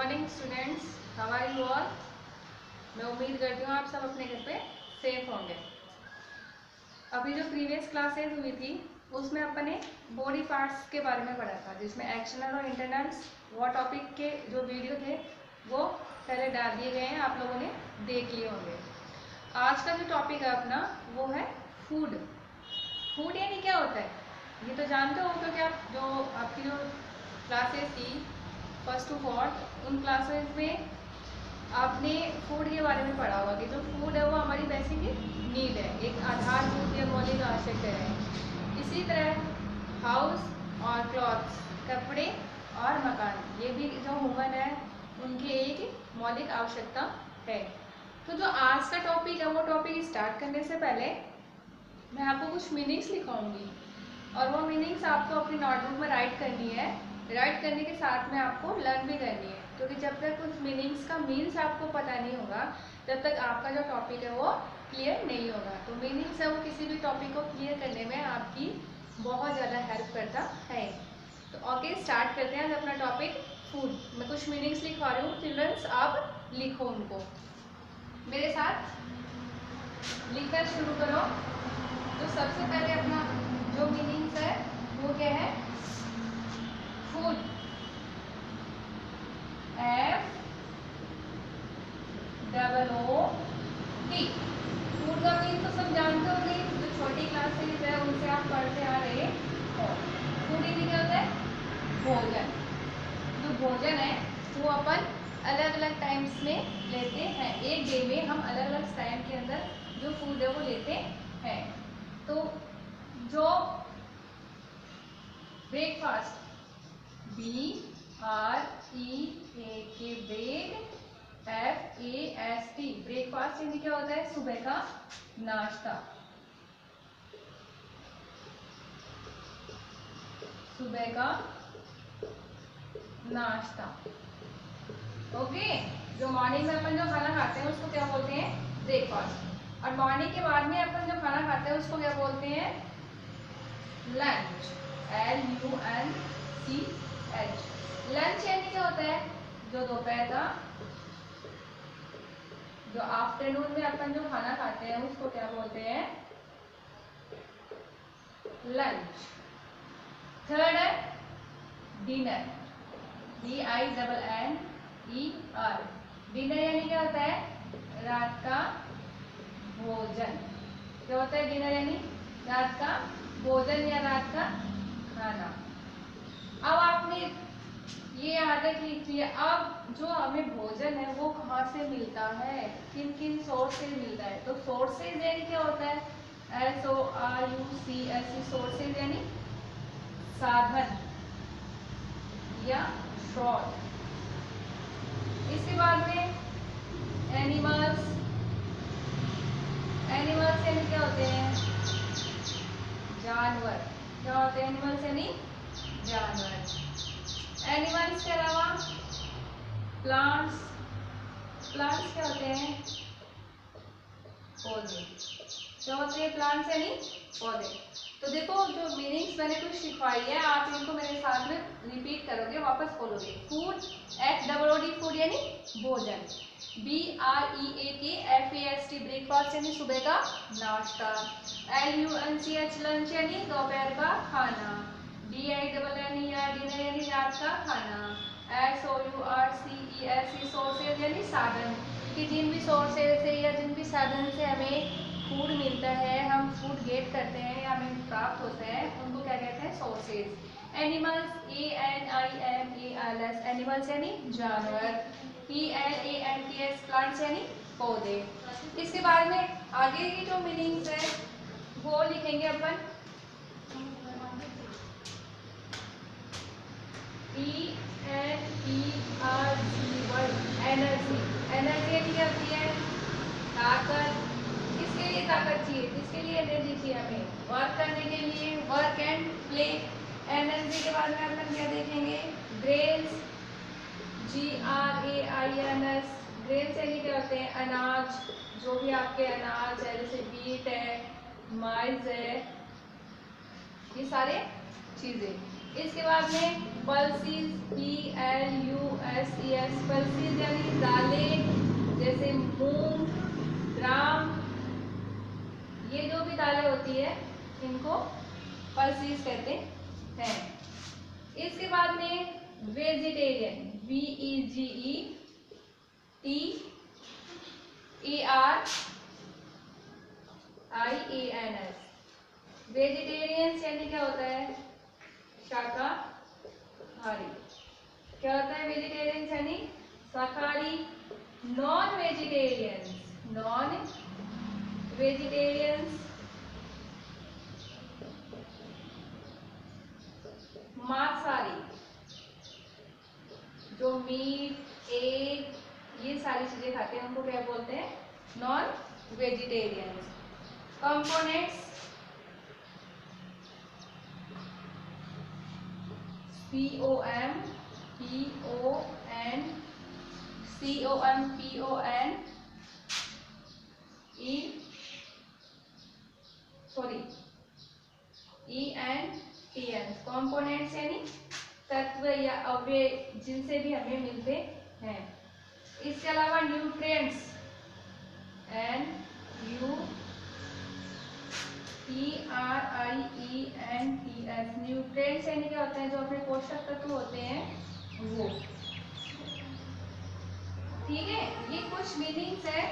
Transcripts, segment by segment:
Morning students, how are you all. मैं उम्मीद करती हूँ आप सब अपने घर पे सेफ होंगे। अभी जो प्रीवियस क्लासेज हुई थी उसमें अपन ने बॉडी पार्ट्स के बारे में पढ़ा था, जिसमें एक्सटर्नल और इंटरनल्स वो टॉपिक के जो वीडियो थे वो पहले डाल दिए गए हैं, आप लोगों ने देख लिए होंगे। आज का जो टॉपिक है अपना वो है फूड। फूड यानी क्या होता है ये तो जानते हो, क्योंकि आप जो आपकी जो क्लासेस थी फर्स्ट टू फोर्थ उन क्लासेस में आपने फूड के बारे में पढ़ा होगा कि जो फूड है वो हमारी बेसिक नीड है, एक आधारभूत या मौलिक आवश्यकता है। इसी तरह हाउस और क्लॉथ्स, कपड़े और मकान, ये भी जो ह्यूमन है उनकी एक मौलिक आवश्यकता है। तो जो आज का टॉपिक है वो टॉपिक स्टार्ट करने से पहले मैं आपको कुछ मीनिंग्स लिखाऊंगी और वो मीनिंग्स आपको अपनी नोटबुक में राइट करनी है। राइट करने के साथ में आपको लर्न भी करनी है, क्योंकि जब तक उस मीनिंग्स का मीन्स आपको पता नहीं होगा तब तक आपका जो टॉपिक है वो क्लियर नहीं होगा। तो मीनिंग्स है वो किसी भी टॉपिक को क्लियर करने में आपकी बहुत ज़्यादा हेल्प करता है। तो ओके, स्टार्ट करते हैं आज अपना टॉपिक फूड। मैं कुछ मीनिंग्स लिखवा रही हूँ, चिल्ड्रंस आप लिखो उनको, मेरे साथ लिखना शुरू करो। तो सबसे पहले अपना जो मीनिंग्स है वो क्या है, फूड, FOOD। फूड का मीन तो सब जानते होंगे, जो छोटी क्लासेस है उनसे आप पढ़ते आ रहे हो। फूड यानी क्या होता है, भोजन। जो भोजन है वो अपन अलग अलग टाइम्स में लेते हैं, एक डे में हम अलग अलग टाइम के अंदर जो फूड है वो लेते हैं। तो जो breakfast, BREAK break, FAST breakfast यानी क्या होता है, सुबह का नाश्ता। सुबह का नाश्ता, ओके। जो मॉर्निंग में अपन जो खाना खाते हैं उसको क्या बोलते हैं, ब्रेकफास्ट। और मॉर्निंग के बाद में अपन जो खाना खाते हैं उसको क्या बोलते हैं, लंच, LUNCH। लंच यानी क्या होता है, जो दोपहर का, जो आफ्टरनून में अपन जो खाना खाते हैं उसको क्या बोलते हैं, लंच। थर्ड है डिनर, DINNER। डिनर यानी क्या होता है, रात का भोजन। क्या होता है डिनर यानी, रात का भोजन या रात का खाना। अब आपने ये आदत लिखी है, अब जो हमें भोजन है वो कहाँ से मिलता है, किन किन सोर्स से मिलता है। तो सोर्सेज यानी क्या होता है, SORUCS, सोर्सेज यानी साधन या स्रोत। इसके बाद में एनिमल्स, एनिमल्स यानी क्या होते हैं, जानवर। क्या होते हैं एनिमल्स यानी जानवर। एनिमल्स के अलावा प्लांट्स, प्लांट्स क्या होते हैं, पौधे। क्या होते हैं प्लांट्स यानी पौधे। तो देखो जो मीनिंग्स मैंने कुछ लिखवाई है आप इनको मेरे साथ में रिपीट करोगे, वापस बोलोगे। फूड, FOOD फूड यानी भोजन, BREAK ब्रेकफास्ट यानी सुबह का नाश्ता, LUNCH लंच यानी दोपहर का खाना, DINNER डिनर यानी रात का खाना, SOURCES सोर्सेज यानी साधन, कि जिन भी सोर्सेज से या जिन भी साधन से हमें फूड मिलता है, हम फूड गेट करते हैं या हमें प्राप्त होता है, उनको क्या कहते हैं, सोर्सेज। एनिमल्स, ANIMALS एनिमल्स यानी जानवर, PLANTS प्लांट्स यानी पौधे। इसके बाद में आगे की जो मीनिंग्स है वो लिखेंगे अपन, एनर्जी। एनर्जी यानी क्या होती है, ताकत। किसके लिए ताकत चाहिए, किसके लिए एनर्जी चाहिए, हमें वर्क करने के लिए, वर्क एंड प्ले। एनर्जी के बाद में अपन क्या देखेंगे, ग्रेन्स, GRAINS। ग्रेन्स यानी क्या होते हैं, अनाज, जो भी आपके अनाज है, जैसे व्हीट है, माइज है, ये सारे चीजें। इसके बाद में पल्सीज, PLUSES, पल्सीज यानी दालें, जैसे मूंग, ग्राम, ये जो भी दालें होती है इनको पल्सीज कहते हैं। इसके बाद में वेजिटेरियन, VEGETARIANS, वेजिटेरियंस यानी क्या होता है? शाकाहारी। क्या होता है वेजिटेरियंस यानी शाकाहारी। नॉन वेजिटेरियंस, मांसाहारी, जो मीट, एग, ये सारी चीजें खाते हैं उनको क्या बोलते हैं? Non vegetarians. Components, ENTS, components यानी तत्व या अवयव जिनसे भी हमें मिलते हैं। इसके अलावा न्यूट्रिएंट्स, NUTRIENTS, न्यूट्रिएंट्स यानी क्या होते हैं? जो अपने पोषक तत्व होते हैं वो। ठीक है, ये कुछ मीनिंग्स है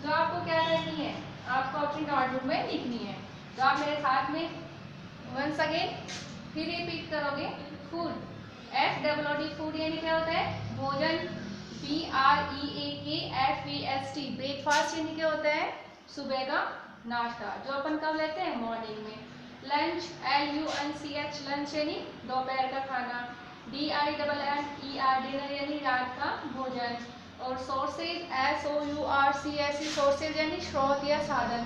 जो आपको क्या करनी है? आपको अपनी नोटबुक में लिखनी है। तो आप मेरे साथ में वंस अगेन फिर रिपीट करोगे। फूड, FOOD, फूड यानी क्या होता है? भोजन। BREAKFAST, ब्रेकफास्ट यानी क्या होता है? सुबह का नाश्ता, जो अपन कब लेते हैं? मॉर्निंग में। लंच, LUNCH, लंच यानी दोपहर का खाना। DINNER, डिनर यानी रात का भोजन। और सोर्सेज, SOURCES, सोर्सेज यानी स्रोत या साधन,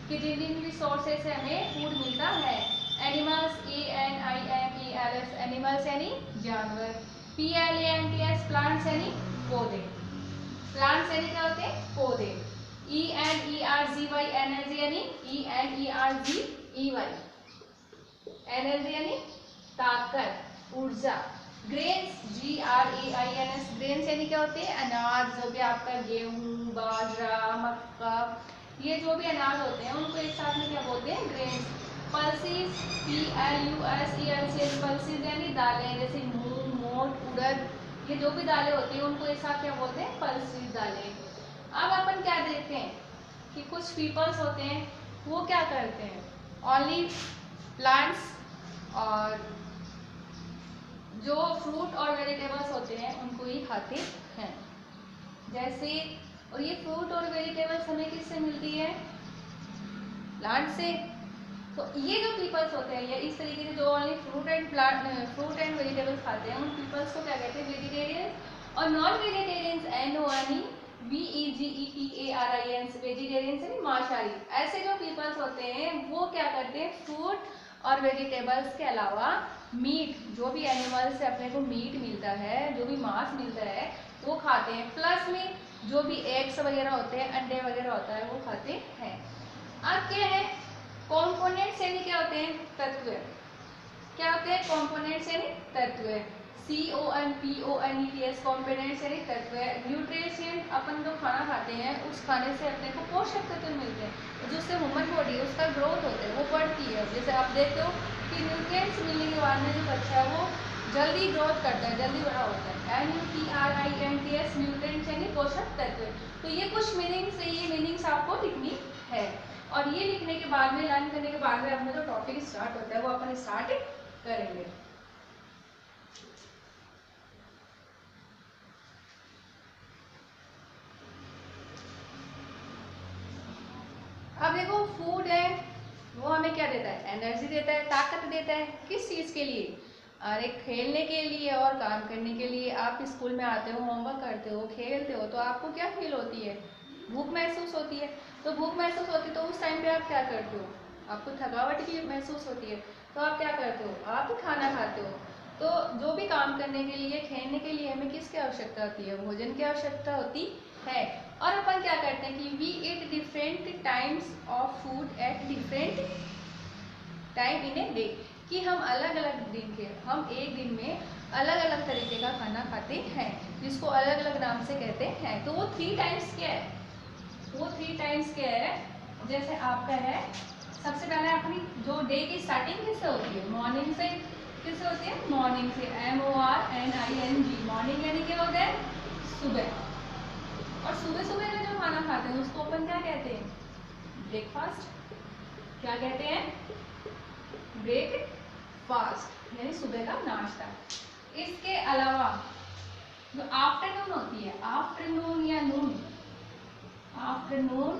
कि जिन जिन भी सोर्सेज से हमें फूड मिलता है। एनिमल्स, ANIMALS, एनिमल्स यानी जानवर। PLANTS, प्लांट्स यानी पौधे। प्लांट्स यानी क्या होते हैं? पौधे। ENERGY, एनर्जी यानी ENERGY, एनर्जी यानी ताकत, ऊर्जा। ग्रेन्स, GRAINS, ग्रेन्स यानी क्या होते हैं? अनाज, जो भी आपका गेहूं, बाजरा, मक्का, ये जो भी अनाज होते हैं उनको एक साथ में क्या बोलते हैं? ग्रेन्स। पल्सीज, PLUSES, पल्सीज यानी दालें, जैसे मूंग, मोठ, उड़द, ये जो भी दालें होती हैं उनको एक साथ क्या बोलते हैं? पल्सीज दालें। अब अपन क्या देखते हैं कि कुछ पीपल्स होते हैं वो क्या करते हैं? ओनली प्लांट्स और जो फ्रूट और वेजिटेबल्स होते हैं उनको ही खाते हैं। जैसे, और ये फ्रूट और वेजिटेबल्स हमें किससे मिलती है? प्लांट से। तो ये जो पीपल्स होते हैं ये इस तरीके से जो ओनली फ्रूट एंड वेजिटेबल्स खाते हैं उन पीपल्स को क्या कहते हैं? वेजिटेरियंस। और नॉन वेजिटेरियंस, NONVEGETARIANS, वेजिटेरियंस यानी मांसाहारी। ऐसे जो पीपल्स होते हैं वो क्या करते हैं? फ्रूट और वेजिटेबल्स के अलावा मीट, जो भी एनिमल से अपने को मीट मिलता है, जो भी मांस मिलता है वो खाते हैं। प्लस में जो भी एग्स वगैरह होते हैं, अंडे वगैरह होता है वो खाते हैं। अब क्या है? कंपोनेंट्स यानी क्या होते हैं? तत्व। क्या होते हैं? कंपोनेंट्स यानी तत्व। COMPONETS, कंपोनेंट्स यानी तत्व। न्यूट्रिएंट्स, अपन जो खाना खाते हैं उस खाने से अपने को पोषक तत्व मिलते हैं, जो उससे ह्यूमन बॉडी उसका ग्रोथ होता है वो बढ़ती है। जैसे आप देखते हो कि न्यूट्रिएंट्स मिलने के बाद में जो बच्चा है वो जल्दी ग्रोथ करता है, जल्दी बड़ा होता है। NUTRIENTS, न्यूट्रिएंट्स यानी पोषक तत्व। तो ये कुछ मीनिंग्स है, ये मीनिंग्स आपको लिखनी है। और ये लिखने के बाद में, लर्न करने के बाद में अपना जो टॉपिक स्टार्ट होता है वो अपन स्टार्ट करेंगे। अब देखो, फूड है वो हमें क्या देता है? एनर्जी देता है, ताकत देता है। किस चीज़ के लिए? अरे खेलने के लिए और काम करने के लिए। आप स्कूल में आते हो, होमवर्क करते हो, खेलते हो, तो आपको क्या फील होती है? भूख महसूस होती है। तो भूख महसूस होती है तो उस टाइम पे आप क्या करते हो? आपको थकावट भी महसूस होती है, तो आप क्या करते हो? आप खाना खाते हो। तो जो भी काम करने के लिए, खेलने के लिए हमें किसकी आवश्यकता होती है? भोजन की आवश्यकता होती है। और अपन क्या करते हैं कि we eat different times of food at different time in a day. कि हम अलग अलग दिन के, हम एक दिन में अलग अलग तरीके का खाना खाते हैं, जिसको अलग अलग नाम से कहते हैं। तो वो 3 टाइम्स क्या है, वो 3 टाइम्स क्या है, जैसे आपका है, सबसे पहले अपनी जो डे की स्टार्टिंग किससे होती है, मॉर्निंग से। किससे होती है, मॉर्निंग से, MORNING। मॉर्निंग यानी क्या होता है, सुबह। और सुबह सुबह में जो खाना खाते हैं उसको अपन क्या कहते हैं, ब्रेकफास्ट। क्या कहते हैं, ब्रेकफास्ट, यानी सुबह का नाश्ता। इसके अलावा जो आफ्टरनून होती है, आफ्टरनून या नून, आफ्टरनून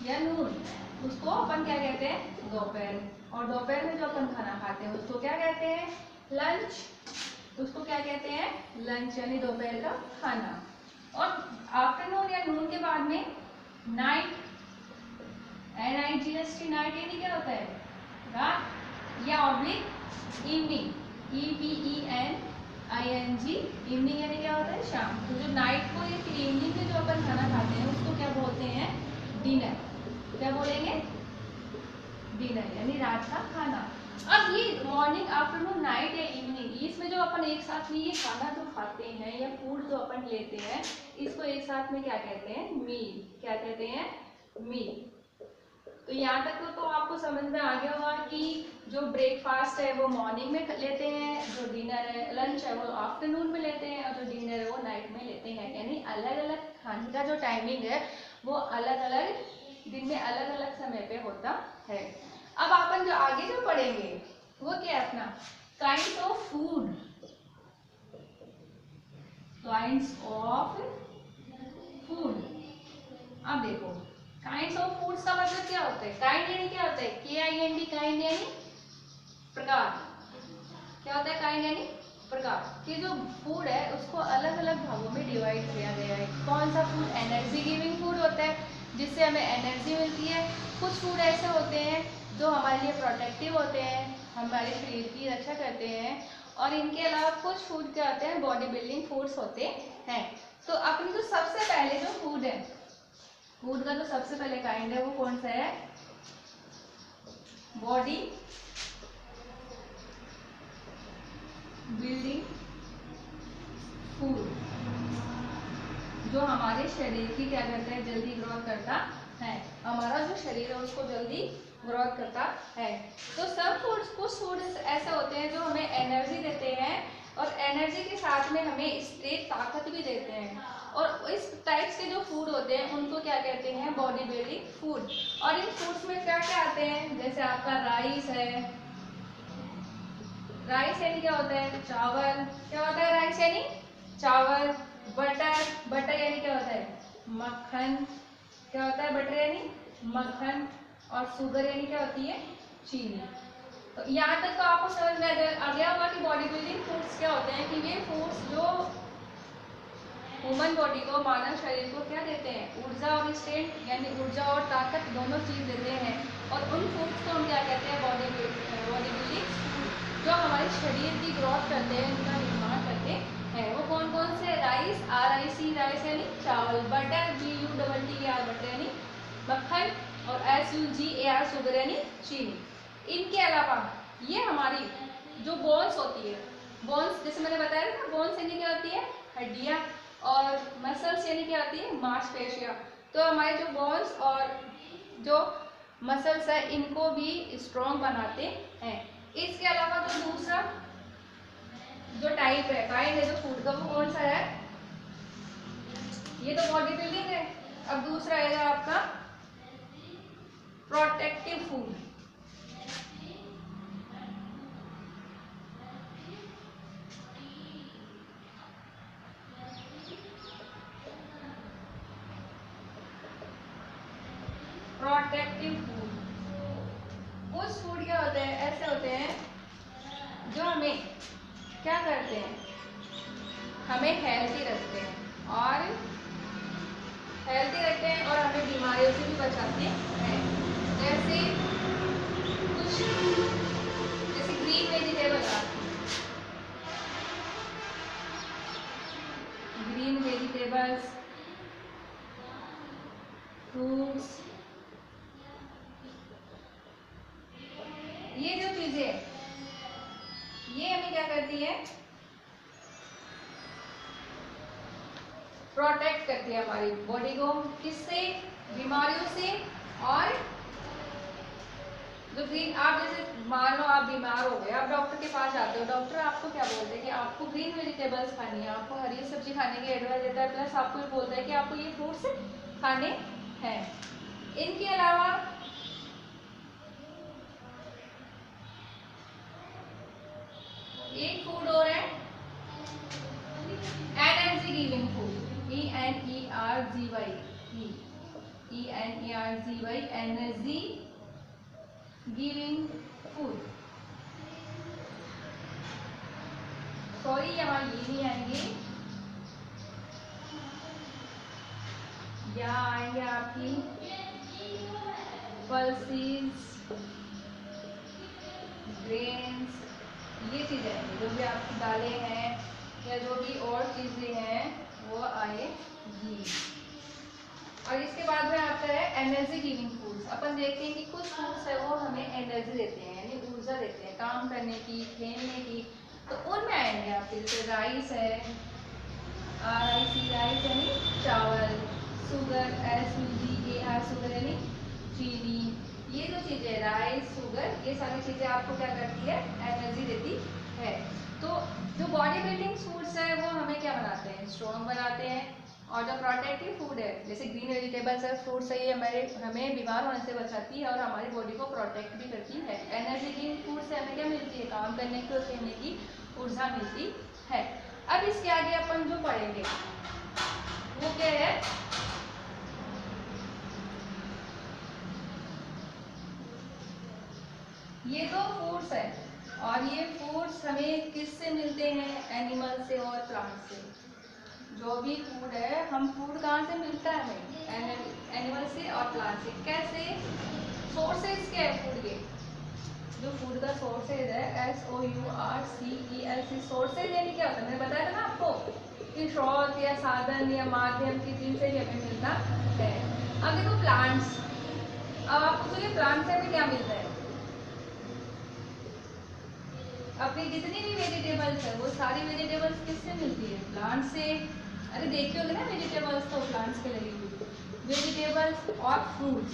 या नून, उसको अपन क्या कहते हैं, दोपहर। और दोपहर में जो अपन खाना खाते हैं उसको क्या कहते हैं, लंच। उसको क्या कहते हैं, लंच, यानी दोपहर का खाना। और आफ्टरनून या नून के बाद में नाइट, NIGHT, नाइट यानी क्या होता है, रात, या ऑब्लिक इवनिंग, EVENING, इवनिंग यानी क्या होता है, शाम। तो जो नाइट को या फिर इवनिंग में जो अपन खाना खाते हैं उसको क्या बोलते हैं, डिनर। क्या बोलेंगे, डिनर, यानी रात का खाना। अब ये मॉर्निंग, आफ्टरनून, नाइट या इवनिंग, इसमें जो अपन एक साथ में ये खाना जो खाते हैं या फूड जो अपन लेते हैं, इसको एक साथ में क्या कहते हैं, मील। क्या कहते हैं, मील। तो यहाँ तक तो आपको समझ में आ गया होगा कि जो ब्रेकफास्ट है वो मॉर्निंग में लेते हैं, जो डिनर है, लंच है, वो आफ्टरनून में लेते हैं, और जो डिनर है वो नाइट में लेते हैं। यानी अलग अलग खाने का जो टाइमिंग है वो अलग अलग दिन में अलग अलग समय पे होता है। अब अपन जो आगे जो पढ़ेंगे वो क्या है, अपना kinds of food. Kinds of food. अब देखो, काइंड्स ऑफ फूड्स का मतलब क्या होता है, काइंड यानी क्या होता है, KIND, काइंड यानी प्रकार। क्या होता है, काइंड यानी प्रकार। कि जो फूड है उसको अलग अलग भागों में डिवाइड किया गया है। कौन सा फूड एनर्जी गिविंग फूड होता है, जिससे हमें एनर्जी मिलती है। कुछ फूड ऐसे होते हैं जो हमारे लिए प्रोटेक्टिव होते हैं, हमारे शरीर की रक्षा करते हैं। और इनके अलावा कुछ फूड क्या होते हैं, बॉडी बिल्डिंग फूड्स होते हैं। तो अपनी जो सबसे पहले जो फूड है, फूड का जो सबसे पहले काइंड है वो कौन सा है, बॉडी बिल्डिंग फूड, जो हमारे शरीर की क्या करता है, जल्दी ग्रोथ करता है। हमारा जो शरीर है उसको जल्दी ग्रोथ करता है। तो सब फूड्स, कुछ फूड्स ऐसे होते हैं जो हमें एनर्जी देते हैं, और एनर्जी के साथ में हमें स्ट्रेट ताकत भी देते हैं। और इस टाइप्स के जो फूड होते हैं उनको क्या कहते हैं, बॉडी बिल्डिंग फूड। और इन फूड्स में क्या क्या आते हैं, जैसे आपका राइस है। राइस यानी क्या होता है, चावल। क्या होता है राइस यानी चावल। बटर, बटर यानी क्या होता है, मक्खन। क्या होता है बटर यानी मक्खन। और शुगर यानी क्या होती है, चीनी। तो यहाँ तक तो आपको समझ में आ गया होगा कि बॉडी बिल्डिंग फूड्स क्या होते हैं, कि ये फूड्स जो ह्यूमन बॉडी को, मानव शरीर को क्या देते हैं, ऊर्जा और स्ट्रेंथ, यानी ऊर्जा और ताकत दोनों चीज देते हैं। और उन फूड्स को हम क्या कहते हैं, बॉडी बिल्डिंग फूड, जो हमारे शरीर की ग्रोथ करते हैं, उनका निर्माण करते हैं। वो कौन कौन से, राइस, RIC, राइस यानी चावल। बटर, BUTTER, बटर यानी मक्खन। और SUGAR, शुगर यानी चीनी। इनके अलावा ये हमारी जो बोन्स होती है, बोन्स जैसे मैंने बताया ना, बोन्स यानी क्या होती है, हड्डियाँ। और मसल्स यानी क्या होती है, मांसपेशियाँ। तो हमारे जो बोन्स और जो मसल्स है इनको भी स्ट्रॉन्ग बनाते हैं। इसके अलावा जो दूसरा जो टाइप है, काइंड है जो फूड का, वो कौन सा है, ये तो बॉडी बिल्डिंग है। अब दूसरा आएगा आपका प्रोटेक्टिव फूड। प्रोटेक्टिव फूड, कुछ फूड क्या होते हैं, ऐसे होते हैं जो हमें क्या करते हैं, हमें हेल्थी रखते हैं, और हमें बीमारियों से भी बचाते हैं। जैसे कुछ, जैसे green vegetable, green vegetables, fruits, ये जो चीजें ये हमें क्या करती है, प्रोटेक्ट करती है हमारी बॉडी को, किससे, बीमारियों से। और जो ग्रीन, आप जैसे मान लो आप बीमार हो गए, आप डॉक्टर के पास जाते हो, डॉक्टर आपको क्या बोलते हैं कि आपको ग्रीन वेजिटेबल्स खानी है, आपको हरी सब्जी खाने की एडवाइस देता है, प्लस आपको ये बोलता है कि आपको ये फ्रूट्स खाने हैं। इनके अलावा एक फूड और है energy giving food, ENERGY, energy giving food. Sorry यहाँ ये नहीं आएंगे, यहाँ आएंगे आपकी पल्सेस, ग्रेन्स, ये चीजें आएंगी, जो भी आपकी दालें हैं या जो भी और चीजें हैं वो आएगी। और इसके बाद में आता है एनर्जी गिविंग फूड्स। अपन देखते हैं कि कुछ फूड्स है वो हमें एनर्जी देते हैं, यानी ऊर्जा देते हैं काम करने की, खेलने की। तो उनमें आएंगे आपके जैसे राइस है, RIC, राइस यानी चावल, शुगर, SUGAR, शुगर यानी चीनी। ये जो चीजें राइस, शुगर, ये सारी चीजें आपको क्या करती है, एनर्जी देती है। तो जो बॉडी बिल्डिंग फूड्स है वो हमें क्या बनाते हैं, स्ट्रॉन्ग बनाते हैं। और जो प्रोटेक्टिव फूड है जैसे ग्रीन वेजिटेबल्स है, फ्रूट्स है, ये हमें बीमार होने से बचाती है और हमारी बॉडी को प्रोटेक्ट भी करती है। एनर्जी गिविंग फूड से हमें क्या मिलती है, काम करने की और खेलने की ऊर्जा मिलती है। अब इसके आगे अपन जो पढ़ेंगे वो क्या है, ये तो फूड्स है और ये फूड्स हमें किससे मिलते हैं, एनिमल से और प्लांट से। जो भी फूड है, हम फूड कहाँ से मिलता है हमें, एनिमल से और प्लांट से। कैसे, सोर्सेज क्या है फूड के, जो फूड का सोर्सेज है SOURCES, सोर्सेज यानी क्या होता है, मैंने बताया था ना आपको कि स्रोत या साधन या माध्यम की चीज से हमें मिलता है। अब देखो प्लांट्स, अब आप पूछोगे प्लांट से हमें क्या मिलता है, अपनी जितनी भी वेजिटेबल्स है वो सारी वेजिटेबल्स किससे मिलती है, प्लांट से। अरे देखिए होगे ना वेजिटेबल्स तो प्लांट्स के लगी हुई, वेजिटेबल्स और फ्रूट्स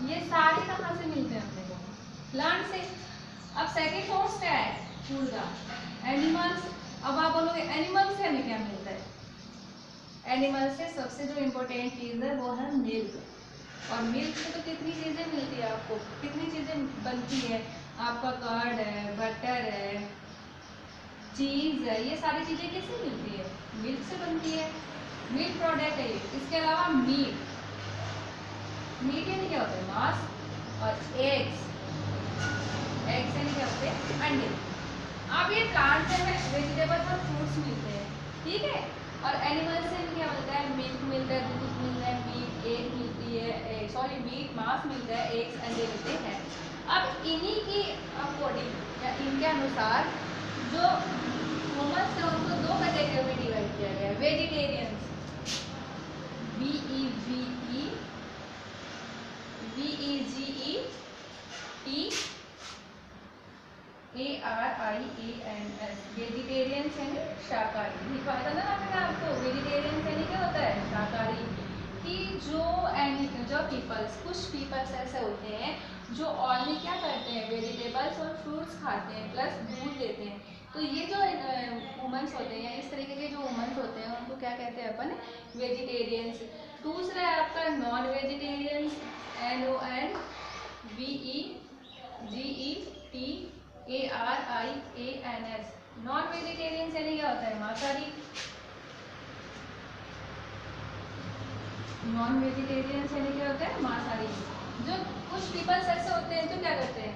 ये सारे कहाँ से मिलते हैं अपने को, प्लांट से। अब सेकंड सोर्स क्या है फूड का, एनिमल्स। अब आप बोलोगे एनिमल से हमें क्या मिलता है, एनिमल से सबसे जो इम्पोर्टेंट चीज है वो है मिल्क। और मिल्क से तो कितनी चीजें मिलती है आपको, कितनी चीजें बनती है, आपका कर्ड है, बटर है, चीज है, ये सारी चीजें किससे मिलती है, मिल्क से बनती है, मिल्क प्रोडक्ट है ये। इसके अलावा मीट, मीट यानी क्या होता है, मांस। और एग्स, एग्स यानी क्या होते हैं, अंडे। अब ये प्लांट से हमें वेजिटेबल्स और फ्रूट्स मिलते हैं, ठीक है। और एनिमल से क्या मिलता है, मिल्क मिलता है, दूध मिलता है, मीट, एग मिलती है, सॉरी मीट, मांस मिलता है, एग्स, अंडे मिलते हैं। अब इन्हीं की अकॉर्डिंग या इनके अनुसार जो ह्यूमन्स है उनको दो कैटेगरी में डिवाइड किया गया है, वेजिटेरियंस, VEGETARIANS, वेजिटेरियंस यानी शाकाहारी। लिखवाया था ना मैंने आपको, वेजिटेरियंस यानी क्या होता है, शाकाहारी। कि जो पीपल्स, कुछ पीपल्स ऐसे होते हैं जो ऑनली क्या करते हैं, वेजिटेबल्स और फ्रूट्स खाते हैं प्लस दूध लेते हैं। तो ये जो वुमेन्स होते हैं, इस तरीके के जो वुमेन्स होते हैं उनको क्या कहते हैं अपन, वेजिटेरियंस। दूसरा है आपका non vegetarians, NONVEGETARIANS, non vegetarians यानी क्या होता है, मांसाहारी। नॉन वेजिटेरियंस यानी क्या होता है, मांसाहारी। जो कुछ पीपल्स ऐसे होते हैं जो क्या करते हैं,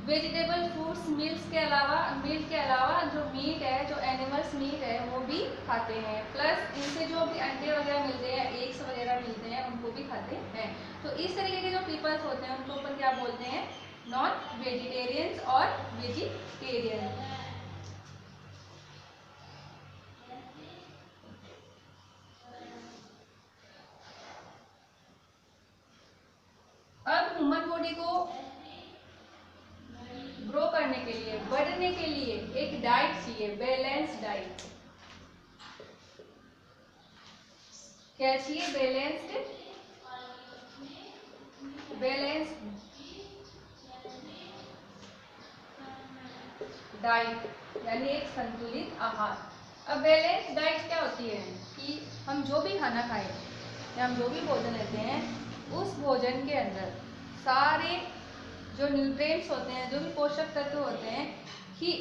वेजिटेबल, फ्रूट्स, मिल्क के अलावा जो मीट है, जो एनिमल्स मीट है वो भी खाते हैं, प्लस इनसे जो भी अंडे वगैरह मिलते हैं, एग्स वगैरह मिलते हैं, उनको भी खाते हैं। तो इस तरीके के जो पीपल्स होते हैं उनको अपन क्या बोलते हैं, नॉन वेजिटेरियंस और वेजिटेरियन। अब ह्यूमन बॉडी को डाइट चाहिए, बैलेंस डाइट। क्या चाहिए? बैलेंस्ड डाइट, यानी एक संतुलित आहार। अब बैलेंस डाइट क्या होती है कि हम जो भी खाना खाएं या हम जो भी भोजन लेते हैं, उस भोजन के अंदर सारे जो न्यूट्रिएंट्स होते हैं, जो भी पोषक तत्व होते हैं, कि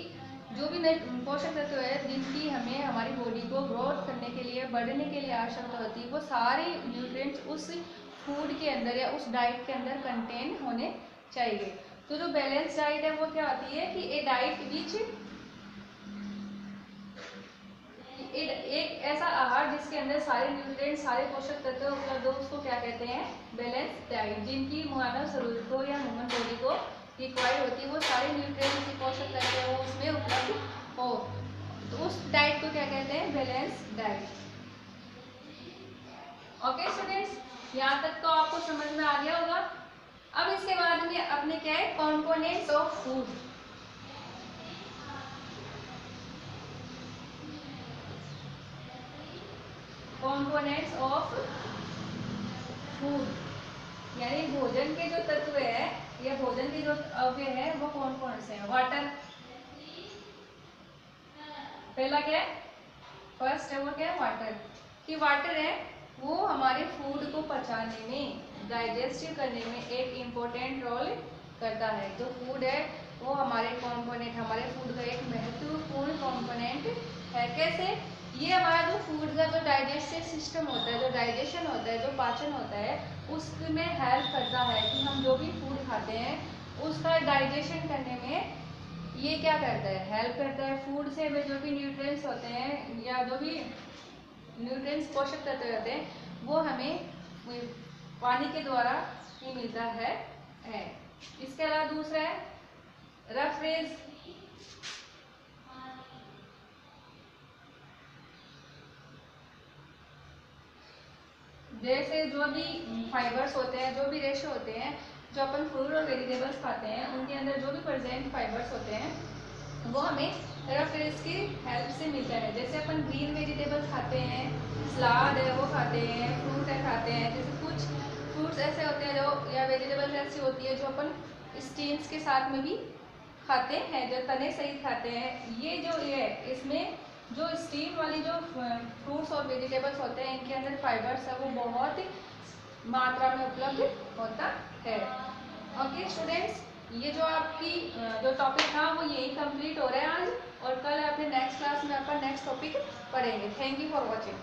जो भी पोषक तत्व है जिनकी हमें हमारी बॉडी को ग्रोथ करने के लिए, बढ़ने के लिए आवश्यकता होती है, वो सारे न्यूट्रिएंट्स उस फूड के अंदर या उस डाइट के अंदर कंटेन होने चाहिए। तो जो बैलेंस डाइट है वो क्या होती है कि ए डाइट विच एक ऐसा आहार जिसके अंदर सारे न्यूट्रिएंट, सारे पोषक तत्व उपलब्ध हो, उसको क्या कहते हैं? Balance diet. जिनकी मानव शरीर को या ह्यूमन बॉडी को रिक्वायर्ड होती है, वो सारे न्यूट्रिएंट्स की पोषक तत्व वो उसमें उपलब्ध हो, तो उस डाइट को क्या कहते हैं? Balance diet. ओके स्टूडेंट्स, यहाँ तक तो आपको समझ में आ गया होगा। अब इसके बाद में अपने क्या है? Components of food. Components of food, यानी भोजन के जो तत्व है या भोजन के जो अवयव है वो कौन कौन से हैं? वाटर, पहला क्या है? फर्स्ट है वो क्या है? वाटर। कि वाटर है वो हमारे फूड को पचाने में, डाइजेस्ट करने में एक इम्पोर्टेंट रोल करता है। जो फूड है वो हमारे कंपोनेंट, हमारे फूड का एक महत्वपूर्ण कंपोनेंट है। कैसे? ये हमारा जो फूड का जो डाइजेस्टिव सिस्टम होता है, जो डाइजेशन होता है, जो पाचन होता है, उसमें हेल्प करता है कि हम जो भी फूड खाते हैं उसका डाइजेशन करने में ये क्या करता है? हेल्प करता है। फूड से हमें जो भी न्यूट्रिएंट्स होते हैं या जो भी न्यूट्रिएंट्स पोषक तत्व होते हैं वो हमें पानी के द्वारा ही मिलता है। इसके अलावा दूसरा है रेफ्रिज, जैसे जो भी फाइबर्स होते हैं, जो भी रेशे होते हैं, जो अपन फ्रूट और वेजिटेबल्स खाते हैं उनके अंदर जो भी प्रेजेंट फाइबर्स होते हैं वो हमें रेफ्रिज की हेल्प से मिलता है। जैसे अपन ग्रीन वेजिटेबल्स खाते हैं, सलाद है वो खाते हैं, फ्रूट है खाते हैं। जैसे कुछ फ्रूट्स ऐसे होते हैं जो या वेजिटेबल्स ऐसी होती है जो अपन स्टीम्स के साथ में भी खाते हैं, जो तने सहित खाते हैं। ये जो है इसमें जो स्टीम वाली जो फ्रूट्स और वेजिटेबल्स होते हैं इनके अंदर फाइबर्स है वो बहुत मात्रा में उपलब्ध होता है। ओके स्टूडेंट्स, ये जो आपकी जो टॉपिक था वो यही कंप्लीट हो रहा है आज, और कल अपने नेक्स्ट क्लास में आपका नेक्स्ट टॉपिक पढ़ेंगे। Thank you for watching.